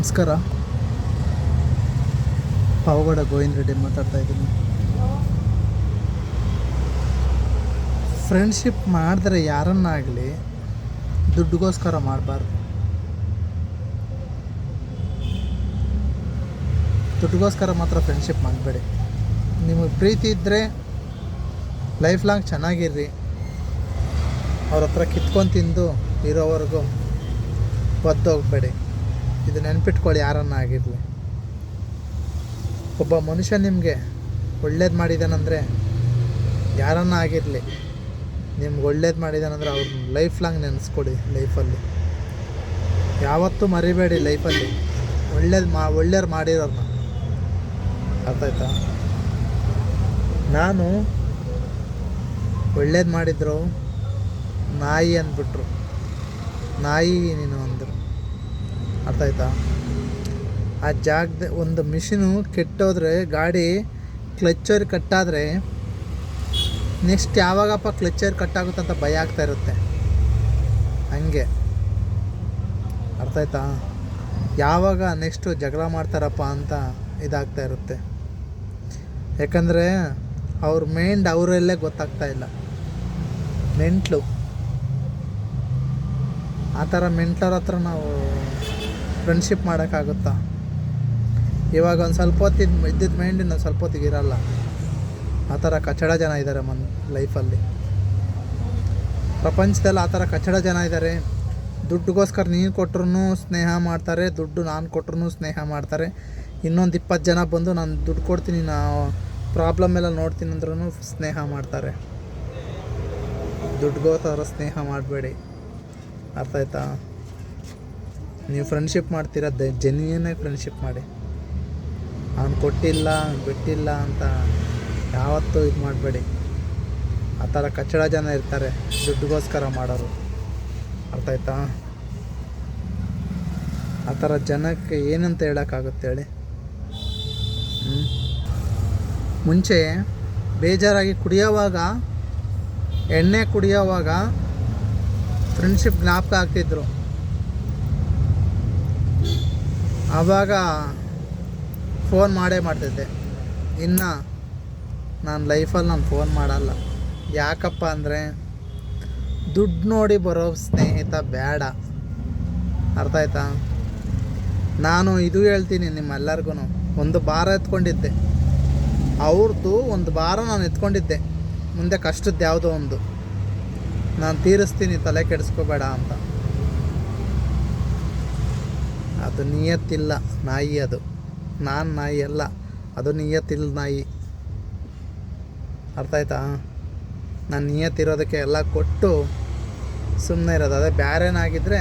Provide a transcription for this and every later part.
ನಮಸ್ಕಾರ. ಪಾವಗಡ ಗೋವಿಂದ ರೆಡ್ಡಿ ಮಾತಾಡ್ತಾ ಇದ್ದೀನಿ. ಫ್ರೆಂಡ್ಶಿಪ್ ಮಾಡಿದ್ರೆ ಯಾರನ್ನಾಗಲಿ ದುಡ್ಡುಗೋಸ್ಕರ ಮಾಡಬಾರ್ದು. ದುಡ್ಡುಗೋಸ್ಕರ ಮಾತ್ರ ಫ್ರೆಂಡ್ಶಿಪ್ ಮಾಡಬೇಡಿ. ನಿಮಗೆ ಪ್ರೀತಿ ಇದ್ದರೆ ಲೈಫ್ ಲಾಂಗ್ ಚೆನ್ನಾಗಿರ್ರಿ. ಅವ್ರ ಹತ್ರ ಕಿತ್ಕೊಂಡು ತಿಂದು ಇರೋವರೆಗೂ ಒದ್ದೋಗ್ಬೇಡಿ. ಇದು ನೆನ್ಪಿಟ್ಕೊಳ್ಳಿ. ಯಾರನ್ನ ಆಗಿರಲಿ, ಒಬ್ಬ ಮನುಷ್ಯ ನಿಮಗೆ ಒಳ್ಳೇದು ಮಾಡಿದಾನಂದರೆ, ಯಾರನ್ನ ಆಗಿರಲಿ ನಿಮ್ಗೆ ಒಳ್ಳೇದು ಮಾಡಿದಾನಂದ್ರೆ ಅವ್ರನ್ನ ಲೈಫ್ ಲಾಂಗ್ ನೆನೆಸ್ಕೊಡಿ. ಲೈಫಲ್ಲಿ ಯಾವತ್ತೂ ಮರಿಬೇಡಿ. ಲೈಫಲ್ಲಿ ಒಳ್ಳೇದು ಮಾಡಿರೋರನ್ನ. ಅರ್ಥ ಆಯ್ತಾ? ನಾನು ಒಳ್ಳೇದು ಮಾಡಿದ್ರು ನಾಯಿ ಅಂದ್ಬಿಟ್ರು. ನಾಯಿ ನೀನು ಅಂದರು. ಅರ್ಥ ಆಯ್ತಾ? ಆ ಜಾಗದ ಒಂದು ಮಿಷಿನು ಕೆಟ್ಟೋದ್ರೆ, ಗಾಡಿ ಕ್ಲಚ್ಚರ್ ಕಟ್ಟಾದರೆ ನೆಕ್ಸ್ಟ್ ಯಾವಾಗಪ್ಪ ಕ್ಲಚ್ಚರ್ ಕಟ್ಟಾಗುತ್ತಂತ ಭಯ ಆಗ್ತಾ ಇರುತ್ತೆ. ಹಂಗೆ ಅರ್ಥ ಆಯ್ತಾ? ಯಾವಾಗ ನೆಕ್ಸ್ಟು ಜಗಳ ಮಾಡ್ತಾರಪ್ಪ ಅಂತ ಇದಾಗ್ತಾ ಇರುತ್ತೆ. ಯಾಕಂದರೆ ಅವ್ರ ಮೈಂಡ್ ಅವರಲ್ಲೇ ಗೊತ್ತಾಗ್ತಾ ಇಲ್ಲ. ಮೆಂಟ್ಲು ಆ ಥರ ಮೆಂಟ್ಲವ್ರ ಹತ್ರ ನಾವು ಫ್ರೆಂಡ್ಶಿಪ್ ಮಾಡೋಕ್ಕಾಗುತ್ತಾ? ಇವಾಗ ಒಂದು ಸ್ವಲ್ಪ ಹೊತ್ತಿದ್ದು ಇದ್ದಿದ್ದು ಮೈಂಡ್ ಇನ್ನೊಂದು ಸ್ವಲ್ಪ ಹೊತ್ತಿಗೆ ಇರಲ್ಲ. ಆ ಥರ ಕಚಡ ಜನ ಇದ್ದಾರೆ ಲೈಫಲ್ಲಿ. ಪ್ರಪಂಚದಲ್ಲಿ ಆ ಥರ ಕಚಡ ಜನ ಇದ್ದಾರೆ. ದುಡ್ಡುಗೋಸ್ಕರ ನೀನು ಕೊಟ್ರೂ ಸ್ನೇಹ ಮಾಡ್ತಾರೆ, ದುಡ್ಡು ನಾನು ಕೊಟ್ರೂ ಸ್ನೇಹ ಮಾಡ್ತಾರೆ. ಇನ್ನೊಂದು 20 ಜನ ಬಂದು ನಾನು ದುಡ್ಡು ಕೊಡ್ತೀನಿ, ನಾವು ಪ್ರಾಬ್ಲಮ್ ಎಲ್ಲ ನೋಡ್ತೀನಿ ಅಂದ್ರೂ ಸ್ನೇಹ ಮಾಡ್ತಾರೆ. ದುಡ್ಡುಗೋಸ್ಕರ ಸ್ನೇಹ ಮಾಡಬೇಡಿ. ಅರ್ಥ ಆಯ್ತಾ? ನೀವು ಫ್ರೆಂಡ್ಶಿಪ್ ಮಾಡ್ತೀರಾ, ಜೆನ್ಯೂನಾಗಿ ಫ್ರೆಂಡ್ಶಿಪ್ ಮಾಡಿ. ಅವ್ನು ಕೊಟ್ಟಿಲ್ಲ ಬಿಟ್ಟಿಲ್ಲ ಅಂತ ಯಾವತ್ತೂ ಇದು ಮಾಡಬೇಡಿ. ಆ ಥರ ಕಚ್ಚಡ ಜನ ಇರ್ತಾರೆ, ದುಡ್ಡುಗೋಸ್ಕರ ಮಾಡೋರು. ಅರ್ಥ ಆಯ್ತಾ? ಆ ಥರ ಜನಕ್ಕೆ ಏನಂತ ಹೇಳೋಕ್ಕಾಗುತ್ತೆ ಹೇಳಿ? ಮುಂಚೆ ಬೇಜಾರಾಗಿ ಎಣ್ಣೆ ಕುಡಿಯೋವಾಗ ಫ್ರೆಂಡ್ಶಿಪ್ ಜ್ಞಾಪಕ ಆಗ್ತಿದ್ರು. ಆವಾಗ ಫೋನ್ ಮಾಡ್ತಿದ್ದೆ. ಇನ್ನು ನಾನು ಲೈಫಲ್ಲಿ ನಾನು ಫೋನ್ ಮಾಡಲ್ಲ. ಯಾಕಪ್ಪ ಅಂದರೆ ದುಡ್ಡು ನೋಡಿ ಬರೋ ಸ್ನೇಹಿತ ಬೇಡ. ಅರ್ಥ ಆಯ್ತಾ? ನಾನು ಇದು ಹೇಳ್ತೀನಿ ನಿಮ್ಮೆಲ್ಲರಿಗೂ. ಒಂದು ಭಾರ ಎತ್ಕೊಂಡಿದ್ದೆ, ಅವ್ರದ್ದು ಒಂದು ಭಾರ ನಾನು ಎತ್ಕೊಂಡಿದ್ದೆ. ಮುಂದೆ ಕಷ್ಟದ್ದು ಯಾವುದೋ ಒಂದು ನಾನು ತೀರಿಸ್ತೀನಿ, ತಲೆ ಕೆಡಿಸ್ಕೋಬೇಡ ಅಂತ. ಅದು ನಿಯತ್ತಿಲ್ಲ ನಾಯಿ. ಅದು ನಾನು ನಾಯಿ ಅಲ್ಲ, ಅದು ನಿಯತ್ತಿಲ್ಲ ನಾಯಿ. ಅರ್ಥ ಆಯ್ತಾ? ನಾನು ನಿಯತ್ತಿರೋದಕ್ಕೆ ಎಲ್ಲ ಕೊಟ್ಟು ಸುಮ್ಮನೆ ಇರೋದು. ಅದೇ ಬೇರೆನಾಗಿದ್ದರೆ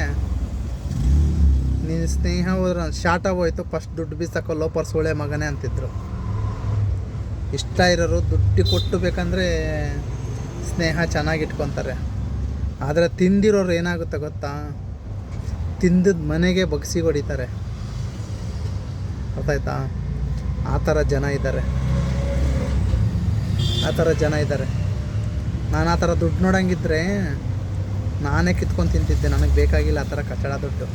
ನೀನು ಸ್ನೇಹ ಹೋದ್ರೆ ನಾನು ಶಾರ್ಟ್ ಆಗೋಯ್ತು, ಫಸ್ಟ್ ದುಡ್ಡು ಬೀಸಕ್ಕೋ ಲೋಪರ್ ಸೋಳೆ ಮಗನೇ ಅಂತಿದ್ರು. ಇಷ್ಟ ಇರೋರು ದುಡ್ಡು ಕೊಟ್ಟು ಬೇಕಂದರೆ ಸ್ನೇಹ ಚೆನ್ನಾಗಿಟ್ಕೊತಾರೆ. ಆದರೆ ತಿಂದಿರೋರು ಏನಾಗುತ್ತೆ ಗೊತ್ತಾ? ತಿಂದದ್ದು ಮನೆಗೆ ಬಗ್ಸಿ ಹೊಡಿತಾರೆ. ಅರ್ಥ ಆಯ್ತಾ? ಆ ಥರ ಜನ ಇದ್ದಾರೆ. ನಾನು ಆ ಥರ ದುಡ್ಡು ನೋಡೋಂಗಿದ್ರೆ ನಾನೇ ಕಿತ್ಕೊಂಡು ತಿಂತಿದ್ದೆ. ನನಗೆ ಬೇಕಾಗಿಲ್ಲ ಆ ಥರ ಕಚ್ಚಡ ದುಡ್ಡು.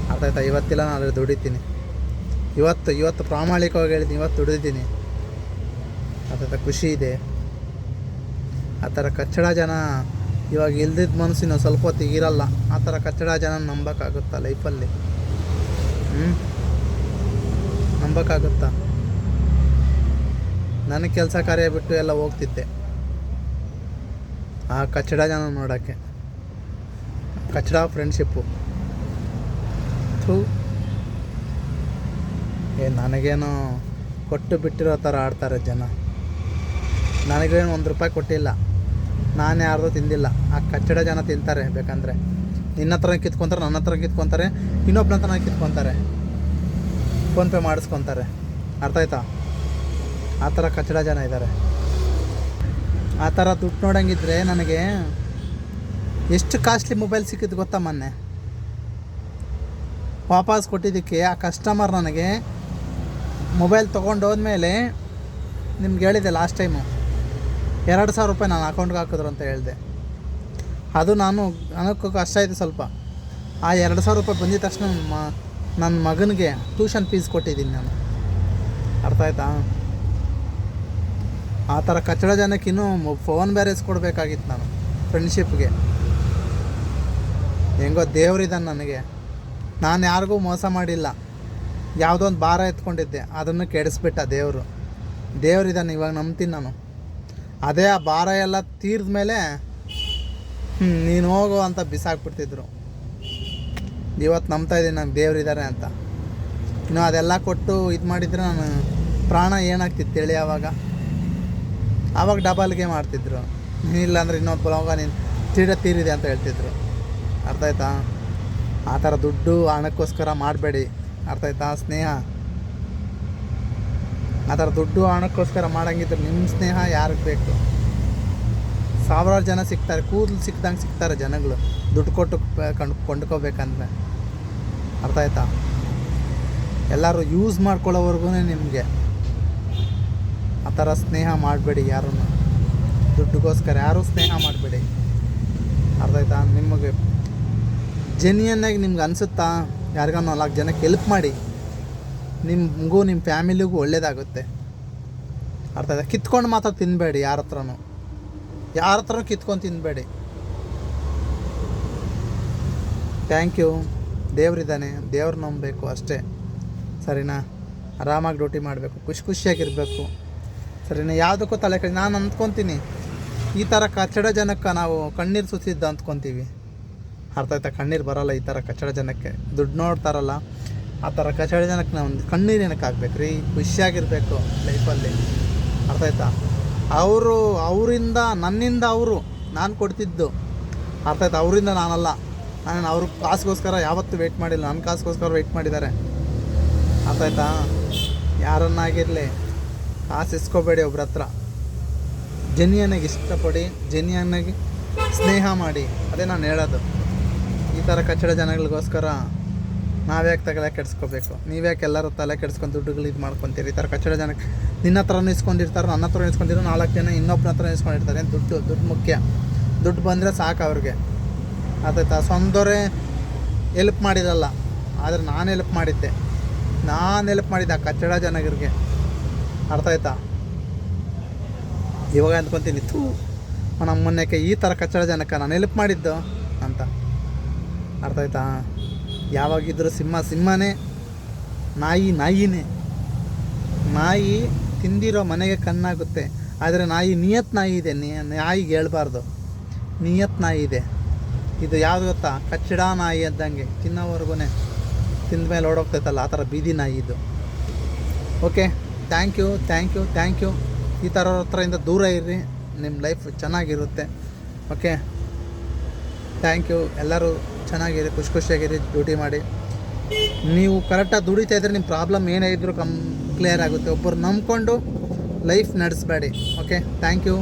ಅರ್ಥ ಆಯ್ತಾ? ಇವತ್ತಿಲ್ಲ, ನಾನು ದುಡಿತೀನಿ. ಇವತ್ತು ಪ್ರಾಮಾಣಿಕವಾಗಿ ಹೇಳಿದ್ದೀನಿ, ಇವತ್ತು ದುಡಿದ್ದೀನಿ. ಅರ್ಥ ಖುಷಿ ಇದೆ. ಆ ಥರ ಕಚ್ಚಡ ಜನ ಇವಾಗ ಇಲ್ದಿದ್ದ ಮನಸ್ಸಿನ ಸ್ವಲ್ಪ ಹೊತ್ತಿಗೆ ಇರಲ್ಲ. ಆ ಥರ ಕಚ್ಚಡ ಜನ ನಂಬೋಕ್ಕಾಗುತ್ತಾ ಲೈಫಲ್ಲಿ? ನಂಬೋಕ್ಕಾಗುತ್ತಾ? ನನಗೆ ಕೆಲಸ ಕಾರ್ಯ ಬಿಟ್ಟು ಎಲ್ಲ ಹೋಗ್ತಿದ್ದೆ ಆ ಕಚ್ಚಡ ಜನ ನೋಡೋಕ್ಕೆ. ಕಚ್ಚಡ ಫ್ರೆಂಡ್ಶಿಪ್ಪು. ನನಗೇನೋ ಕೊಟ್ಟು ಬಿಟ್ಟಿರೋ ಥರ ಆಡ್ತಾರೆ ಜನ. ನನಗೇನು ₹1 ಕೊಟ್ಟಿಲ್ಲ, ನಾನು ಯಾರ್ದು ತಿಂದಿಲ್ಲ. ಆ ಕಚ್ಚಡ ಜನ ತಿಂತಾರೆ. ಬೇಕಂದರೆ ನಿನ್ನ ಹತ್ರ ಕಿತ್ಕೊತಾರೆ, ನನ್ನ ಹತ್ರ ಕಿತ್ಕೊತಾರೆ, ಇನ್ನೊಬ್ಬನ ಹತ್ರ ಕಿತ್ಕೊತಾರೆ, ಫೋನ್ಪೇ ಮಾಡಿಸ್ಕೊತಾರೆ. ಅರ್ಥ ಆಯ್ತಾ? ಆ ಥರ ಕಚ್ಚಡ ಜನ ಇದ್ದಾರೆ. ಆ ಥರ ದುಡ್ಡು ನೋಡೋಂಗಿದ್ರೆ ನನಗೆ ಎಷ್ಟು ಕಾಸ್ಟ್ಲಿ ಮೊಬೈಲ್ ಸಿಕ್ಕಿದ್ದು ಗೊತ್ತಾ? ಮೊನ್ನೆ ವಾಪಸ್ ಕೊಟ್ಟಿದ್ದಕ್ಕೆ ಆ ಕಸ್ಟಮರ್ ನನಗೆ ಮೊಬೈಲ್ ತೊಗೊಂಡೋದ್ಮೇಲೆ ನಿಮ್ಗೆ ಹೇಳಿದೆ ಲಾಸ್ಟ್ ಟೈಮು, ₹2,000 ನಾನು ಅಕೌಂಟ್ಗೆ ಹಾಕಿದ್ರು ಅಂತ ಹೇಳಿದೆ. ಅದು ನನಗೆ ಕಷ್ಟ ಆಯಿತು ಸ್ವಲ್ಪ. ಆ ₹2,000 ಬಂದಿದ ತಕ್ಷಣ ನನ್ನ ಮಗನಿಗೆ ಟ್ಯೂಷನ್ ಫೀಸ್ ಕೊಟ್ಟಿದ್ದೀನಿ ನಾನು, ಅರ್ಥ ಆಯ್ತಾ? ಆ ಥರ ಕಚ್ಚಡ ಜನಕ್ಕೆ ಇನ್ನೂ ಫೋನ್ ಬೇರೆ ಇಸ್ಕೊಡ್ಬೇಕಾಗಿತ್ತು ನಾನು ಫ್ರೆಂಡ್ಶಿಪ್ಗೆ. ಹೆಂಗೋ ದೇವ್ರಿದ್ದಾನೆ ನನಗೆ, ನಾನು ಯಾರಿಗೂ ಮೋಸ ಮಾಡಿಲ್ಲ. ಯಾವುದೋ ಒಂದು ಭಾರ ಎತ್ಕೊಂಡಿದ್ದೆ, ಅದನ್ನು ಕೆಡಿಸ್ಬಿಟ್ಟ ದೇವರು. ದೇವ್ರಿದ್ದಾನೆ, ಇವಾಗ ನಂಬ್ತೀನಿ ನಾನು. ಅದೇ ಆ ಭಾರ ಎಲ್ಲ ತೀರ್ದ ಮೇಲೆ ನೀನು ಹೋಗು ಅಂತ ಬಿಸಾಕ್ಬಿಡ್ತಿದ್ರು. ಇವತ್ತು ನಂಬ್ತಾಯಿದ್ದೀನಿ ನಾನು ದೇವ್ರಿದ್ದಾರೆ ಅಂತ. ಇನ್ನು ಅದೆಲ್ಲ ಕೊಟ್ಟು ಇದು ಮಾಡಿದರೆ ನಾನು ಪ್ರಾಣ ಏನಾಗ್ತಿತ್ತು ಹೇಳಿ? ಆವಾಗ ಡಬಲ್ಗೆ ಮಾಡ್ತಿದ್ರು. ಇಲ್ಲಾಂದ್ರೆ ಇನ್ನೊಬ್ಬ ಹೋಗ ನೀನು ತೀರಿದೆ ಅಂತ ಹೇಳ್ತಿದ್ರು. ಅರ್ಥ ಆಯ್ತಾ? ಆ ಥರ ದುಡ್ಡು ಹಣಕ್ಕೋಸ್ಕರ ಮಾಡಬೇಡಿ, ಅರ್ಥ ಆಯ್ತಾ? ಸ್ನೇಹ ಆ ಥರ ದುಡ್ಡು ಹಣಕ್ಕೋಸ್ಕರ ಮಾಡೋಂಗಿದ್ರೆ ನಿಮ್ಮ ಸ್ನೇಹ ಯಾರಿಗೆ ಬೇಕು? ಸಾವಿರಾರು ಜನ ಸಿಗ್ತಾರೆ, ಕೂದಲು ಸಿಕ್ದಂಗೆ ಸಿಗ್ತಾರೆ ಜನಗಳು ದುಡ್ಡು ಕೊಟ್ಟು ಕೊಂಡ್ಕೋಬೇಕಂದ್ರೆ. ಅರ್ಥ ಆಯ್ತಾ? ಎಲ್ಲರೂ ಯೂಸ್ ಮಾಡ್ಕೊಳ್ಳೋವರೆಗೂ ನಿಮಗೆ. ಆ ಥರ ಸ್ನೇಹ ಮಾಡಬೇಡಿ ಯಾರನ್ನು, ದುಡ್ಡುಗೋಸ್ಕರ ಯಾರೂ ಸ್ನೇಹ ಮಾಡಬೇಡಿ. ಅರ್ಥ ಆಯ್ತಾ? ನಿಮಗೆ ಜೆನ್ಯನ್ನಾಗಿ ನಿಮ್ಗೆ ಅನಿಸುತ್ತಾ ಯಾರಿಗ 4 ಜನಕ್ಕೆ ಹೆಲ್ಪ್ ಮಾಡಿ, ನಿಮಗೂ ನಿಮ್ಮ ಫ್ಯಾಮಿಲಿಗೂ ಒಳ್ಳೇದಾಗುತ್ತೆ. ಅರ್ಥ ಆಯ್ತಾ? ಕಿತ್ಕೊಂಡು ಮಾತ್ರ ತಿನ್ನಬೇಡಿ, ಯಾರ ಹತ್ರನೂ ಕಿತ್ಕೊಂಡು ತಿನ್ನಬೇಡಿ. Thank you. ದೇವ್ರಿದ್ದಾನೆ, ದೇವ್ರು ನಂಬಬೇಕು ಅಷ್ಟೇ, ಸರಿನಾ? ಆರಾಮಾಗಿ ಡ್ಯೂಟಿ ಮಾಡಬೇಕು, ಖುಷಿಯಾಗಿರಬೇಕು, ಸರಿನಾ? ಯಾವುದಕ್ಕೂ ತಲೆ ಕೆಡಿ. ನಾನು ಅಂದ್ಕೊತೀನಿ ಈ ಥರ ಕಚ್ಚಡ ಜನಕ್ಕೆ ನಾವು ಕಣ್ಣೀರು ಸುತ್ತಿದ್ದು ಅಂದ್ಕೊತೀವಿ. ಅರ್ಥ ಆಯ್ತಾ? ಕಣ್ಣೀರು ಬರೋಲ್ಲ ಈ ಥರ ಕಚ್ಚಡ ಜನಕ್ಕೆ. ದುಡ್ಡು ನೋಡ್ತಾರಲ್ಲ ಆ ಥರ ಕಚ್ಚಡ ಜನಕ್ಕೆ ನಾವು ಕಣ್ಣೀರು ಏನಕ್ಕೆ ಆಗ್ಬೇಕು ರೀ? ಖುಷಿಯಾಗಿರಬೇಕು ಲೈಫಲ್ಲಿ. ಅರ್ಥ ಆಯ್ತಾ? ಅವರಿಂದ ನನ್ನಿಂದ ನಾನು ಕೊಡ್ತಿದ್ದು, ಅರ್ಥ ಆಯ್ತಾ? ಅವರಿಂದ ನಾನಲ್ಲ. ನಾನು ಅವ್ರ ಕಾಸಿಗೋಸ್ಕರ ಯಾವತ್ತೂ ವೆಯ್ಟ್ ಮಾಡಿಲ್ಲ, ನನ್ನ ಕಾಸಿಗೋಸ್ಕರ ವೆಯ್ಟ್ ಮಾಡಿದ್ದಾರೆ. ಅರ್ಥ ಆಯ್ತಾ? ಯಾರನ್ನಾಗಿರಲಿ ಕಾಸು ಇಸ್ಕೋಬೇಡಿ ಒಬ್ರ ಹತ್ರ. ಜೆನ್ಯನ್ನಾಗಿ ಇಷ್ಟಪಡಿ, ಜೆನ್ಯನ್ನಾಗಿ ಸ್ನೇಹ ಮಾಡಿ. ಅದೇ ನಾನು ಹೇಳೋದು. ಈ ಥರ ಕಚ್ಚಡ ಜನಗಳಿಗೋಸ್ಕರ ನಾವ್ಯಾಕೆ ತಲೆ ಕೆಡಿಸ್ಕೋಬೇಕು? ನೀವ್ಯಾಕೆ ಎಲ್ಲರೂ ತಲೆ ಕೆಡಿಸ್ಕೊಂಡು ದುಡ್ಡುಗಳು ಇದು ಮಾಡ್ಕೊತೀರಿ? ಈ ಥರ ಕಚ್ಚಡ ಜನಕ್ಕೆ ನಿನ್ನ ಹತ್ರನೂ ಇಸ್ಕೊಂಡಿರ್ತಾರೆ, ನನ್ನ ಹತ್ರ ಇಸ್ಕೊಂಡಿರೋ 4 ಜನ ಇನ್ನೊಬ್ಬನ ಹತ್ರ ಇಸ್ಕೊಂಡಿರ್ತಾರೆ. ದುಡ್ಡು ಮುಖ್ಯ. ದುಡ್ಡು ಬಂದರೆ ಸಾಕು ಅವ್ರಿಗೆ. ಆಯ್ತಾ? ಸ್ವಂತವರೇ ಹೆಲ್ಪ್ ಮಾಡಿರಲ್ಲ, ಆದರೆ ನಾನು ಹೆಲ್ಪ್ ಮಾಡಿದ್ದೆ ಆ ಕಚ್ಚಡ ಜನಗಳಿಗೆ. ಅರ್ಥ ಆಯ್ತಾ? ಇವಾಗ ಅಂದ್ಕೊತೀನಿ, ನಮ್ಮ ಮೊನ್ನೆಕ್ಕೆ ಈ ಥರ ಕಚ್ಚಡ ಜನಕ್ಕೆ ನಾನು ಹೆಲ್ಪ್ ಮಾಡಿದ್ದು ಅಂತ. ಅರ್ಥ ಆಯ್ತಾ? ಯಾವಾಗಿದ್ದರೂ ಸಿಂಹನೇ, ನಾಯಿನೇ. ನಾಯಿ ತಿಂದಿರೋ ಮನೆಗೆ ಕಣ್ಣಾಗುತ್ತೆ, ಆದರೆ ನಿಯತ್ ನಾಯಿ ಇದೆ. ನಾಯಿಗೆ ಹೇಳ್ಬಾರ್ದು, ನಿಯತ್ ನಾಯಿ ಇದೆ. ಇದು ಯಾವುದು ಗೊತ್ತಾ? ಕಚ್ಚಡ ನಾಯಿ ಅಂದಂಗೆ, ತಿನ್ನೋವರೆಗೂ ತಿಂದ ಮೇಲೆ ಓಡೋಗ್ತೈತಲ್ಲ, ಆ ಥರ ಬೀದಿ ನಾಯಿ ಇದು. Okay, thank you. ಈ ಥರ ಹತ್ರದಿಂದ ದೂರ ಇರ್ರಿ, ನಿಮ್ಮ ಲೈಫ್ ಚೆನ್ನಾಗಿರುತ್ತೆ. Okay, thank you. ಎಲ್ಲರೂ ಚೆನ್ನಾಗಿರಿ, ಖುಷಿಯಾಗಿರಿ, ಡ್ಯೂಟಿ ಮಾಡಿ. ನೀವು ಕರೆಕ್ಟಾಗಿ ದುಡಿತಾ ಇದ್ದರೆ ನಿಮ್ಮ ಪ್ರಾಬ್ಲಮ್ ಏನೇ ಇದ್ದರೂ ಕ್ಲಿಯರ್ ಆಗುತ್ತೆ. ಒಬ್ಬರು ನಂಬ್ಕೊಂಡು ಲೈಫ್ ನಡೆಸಬೇಡಿ. Okay, thank you.